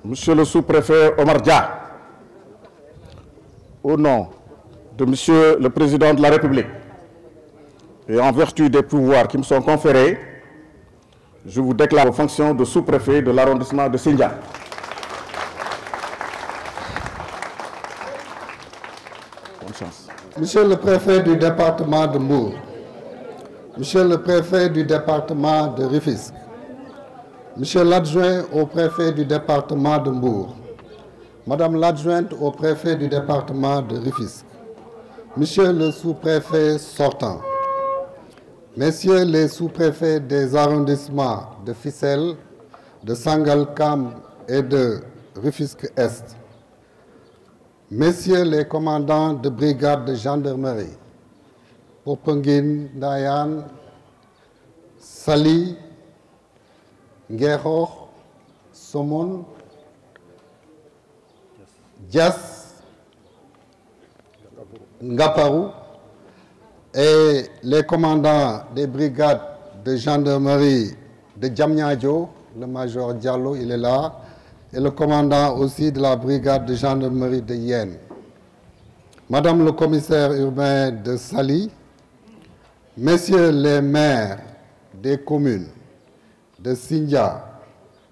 Monsieur le sous-préfet Omar Dia, au nom de Monsieur le Président de la République et en vertu des pouvoirs qui me sont conférés, je vous déclare aux fonctions de sous-préfet de l'arrondissement de Sindia. Bonne chance. Monsieur le préfet du département de Mbour, Monsieur le préfet du département de Rufisque, Monsieur l'adjoint au préfet du département de Mbour, Madame l'adjointe au préfet du département de Rufisque, Monsieur le sous-préfet sortant, Messieurs les sous-préfets des arrondissements de Fissel, de Sangalkam et de Rufisque-Est, Messieurs les commandants de brigade de gendarmerie, Popenguine, Ndayane, Saly, Nguekokh, Somone, Diass, Ngaparou, et les commandants des brigades de gendarmerie de Diamniadio, le major Diallo, il est là, et le commandant aussi de la brigade de gendarmerie de Yène. Madame le commissaire urbain de Saly, Messieurs les maires des communes de Sindia,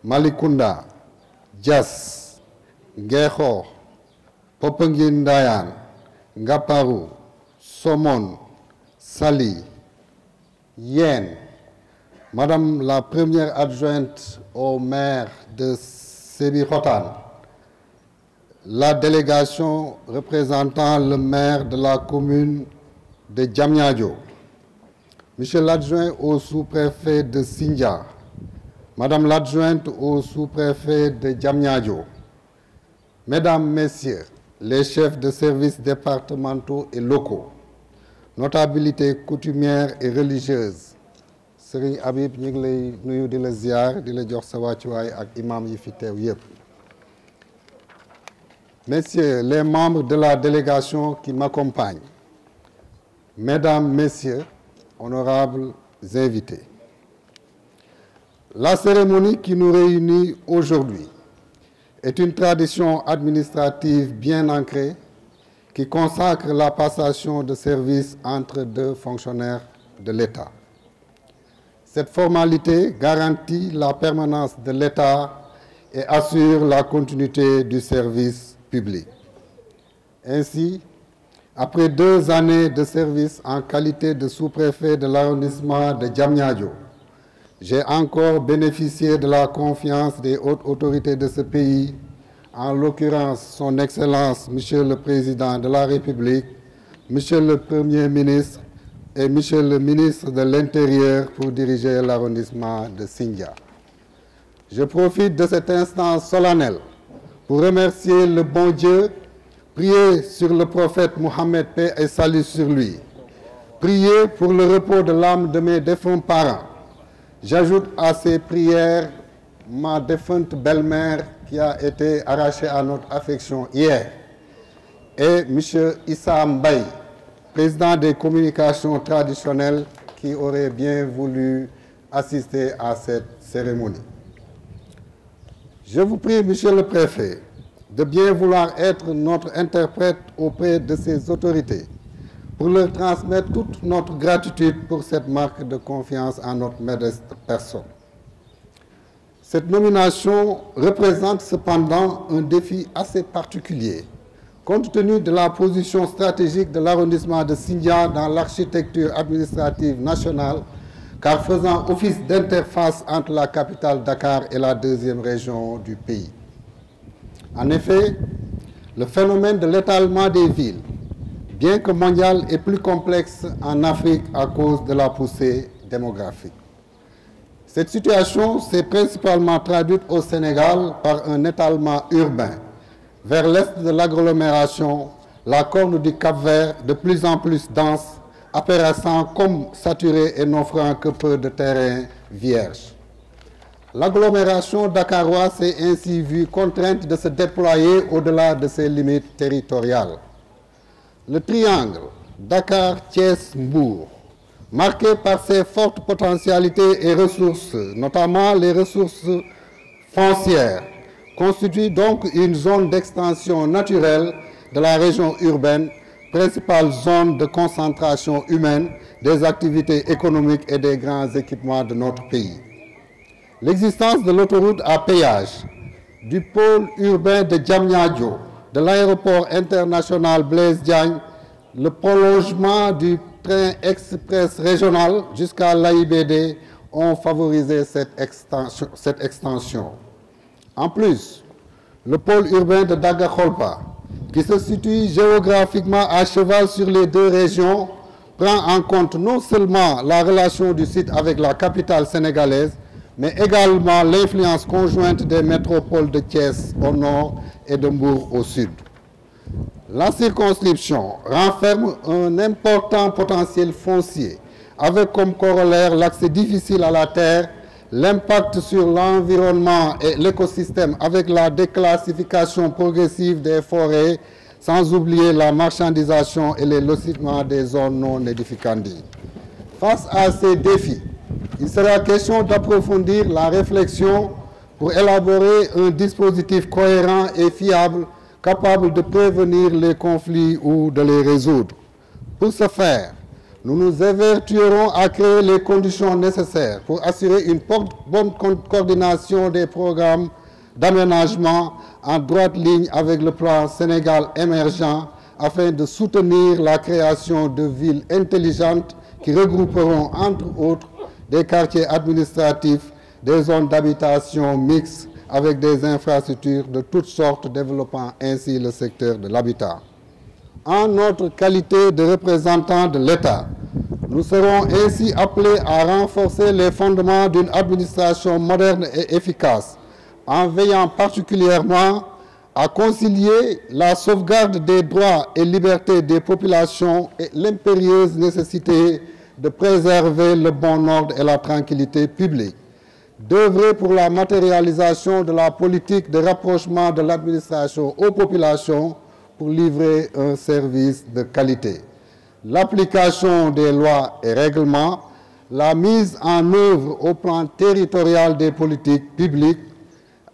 Malikunda, Diass, Nguekokh, Popenguine Ndayane, Ngaparou, Somone, Saly, Yène, Madame la première adjointe au maire de Sébikotane, la délégation représentant le maire de la commune de Diamniadio, Monsieur l'adjoint au sous-préfet de Sindia, Madame l'adjointe au sous-préfet de Diamniadio, Mesdames, Messieurs, les chefs de services départementaux et locaux, notabilités coutumières et religieuses, Serigne Habib ñu ngi lay nuyu di la ziar di la jox sa wàccuwaay ak imam yi fi teew yépp. Messieurs les membres de la délégation qui m'accompagnent, Mesdames, Messieurs, honorables invités, la cérémonie qui nous réunit aujourd'hui est une tradition administrative bien ancrée qui consacre la passation de service entre deux fonctionnaires de l'État. Cette formalité garantit la permanence de l'État et assure la continuité du service public. Ainsi, après 2 années de service en qualité de sous-préfet de l'arrondissement de Diamniadio, j'ai encore bénéficié de la confiance des hautes autorités de ce pays, en l'occurrence son Excellence, Monsieur le Président de la République, Monsieur le Premier ministre et Monsieur le ministre de l'Intérieur pour diriger l'arrondissement de Sindia. Je profite de cet instant solennel pour remercier le bon Dieu, prier sur le prophète Mohammed, paix et salut sur lui, prier pour le repos de l'âme de mes défunts parents. J'ajoute à ces prières ma défunte belle-mère qui a été arrachée à notre affection hier, et M. Issa Mbaye, président des communications traditionnelles, qui aurait bien voulu assister à cette cérémonie. Je vous prie, Monsieur le Préfet, de bien vouloir être notre interprète auprès de ces autorités pour leur transmettre toute notre gratitude pour cette marque de confiance en notre modeste personne. Cette nomination représente cependant un défi assez particulier, compte tenu de la position stratégique de l'arrondissement de Sindia dans l'architecture administrative nationale, car faisant office d'interface entre la capitale Dakar et la deuxième région du pays. En effet, le phénomène de l'étalement des villes, bien que mondial, est plus complexe en Afrique à cause de la poussée démographique. Cette situation s'est principalement traduite au Sénégal par un étalement urbain vers l'est de l'agglomération, la corne du Cap-Vert de plus en plus dense, apparaissant comme saturée et n'offrant que peu de terrain vierge. L'agglomération dakaroise s'est ainsi vue contrainte de se déployer au-delà de ses limites territoriales. Le triangle Dakar-Thiès-Mbour, marqué par ses fortes potentialités et ressources, notamment les ressources foncières, constitue donc une zone d'extension naturelle de la région urbaine, principale zone de concentration humaine des activités économiques et des grands équipements de notre pays. L'existence de l'autoroute à péage, du pôle urbain de Diamniadio, de l'aéroport international Blaise Diagne, le prolongement du train express régional jusqu'à l'AIBD ont favorisé cette extension. En plus, le pôle urbain de Daga-Kholpa, qui se situe géographiquement à cheval sur les deux régions, prend en compte non seulement la relation du site avec la capitale sénégalaise, mais également l'influence conjointe des métropoles de Thiès au nord et de Mbour au sud. La circonscription renferme un important potentiel foncier, avec comme corollaire l'accès difficile à la terre, l'impact sur l'environnement et l'écosystème avec la déclassification progressive des forêts, sans oublier la marchandisation et le lotissements des zones non édificantes. Face à ces défis, il sera question d'approfondir la réflexion pour élaborer un dispositif cohérent et fiable capable de prévenir les conflits ou de les résoudre. Pour ce faire, nous nous évertuerons à créer les conditions nécessaires pour assurer une bonne coordination des programmes d'aménagement en droite ligne avec le plan Sénégal émergent afin de soutenir la création de villes intelligentes qui regrouperont entre autres des quartiers administratifs, des zones d'habitation mixtes avec des infrastructures de toutes sortes, développant ainsi le secteur de l'habitat. En notre qualité de représentants de l'État, nous serons ainsi appelés à renforcer les fondements d'une administration moderne et efficace, en veillant particulièrement à concilier la sauvegarde des droits et libertés des populations et l'impérieuse nécessité de préserver le bon ordre et la tranquillité publique, d'œuvrer pour la matérialisation de la politique de rapprochement de l'administration aux populations pour livrer un service de qualité. L'application des lois et règlements, la mise en œuvre au plan territorial des politiques publiques,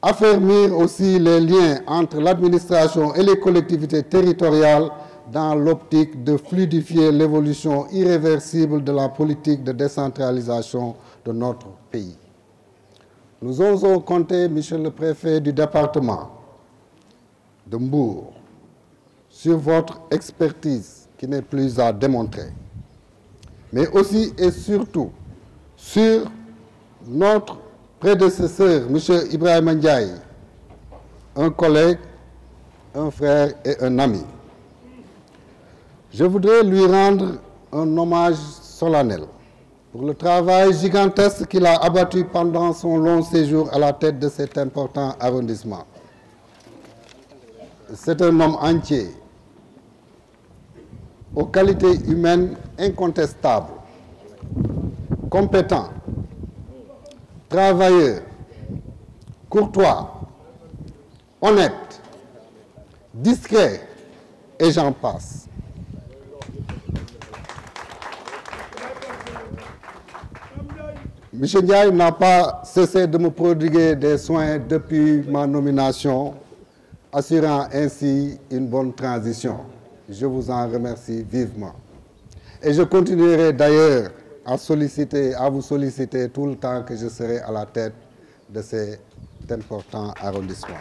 affermir aussi les liens entre l'administration et les collectivités territoriales dans l'optique de fluidifier l'évolution irréversible de la politique de décentralisation de notre pays. Nous osons compter, Monsieur le Préfet du département de Mbour, sur votre expertise qui n'est plus à démontrer, mais aussi et surtout sur notre prédécesseur, M. Ibrahima Ndiaye, un collègue, un frère et un ami. Je voudrais lui rendre un hommage solennel pour le travail gigantesque qu'il a abattu pendant son long séjour à la tête de cet important arrondissement. C'est un homme entier, aux qualités humaines incontestables, compétent, travailleur, courtois, honnête, discret, et j'en passe. M. Ndiaye n'a pas cessé de me prodiguer des soins depuis ma nomination, assurant ainsi une bonne transition. Je vous en remercie vivement. Et je continuerai d'ailleurs à vous solliciter tout le temps que je serai à la tête de cet important arrondissement.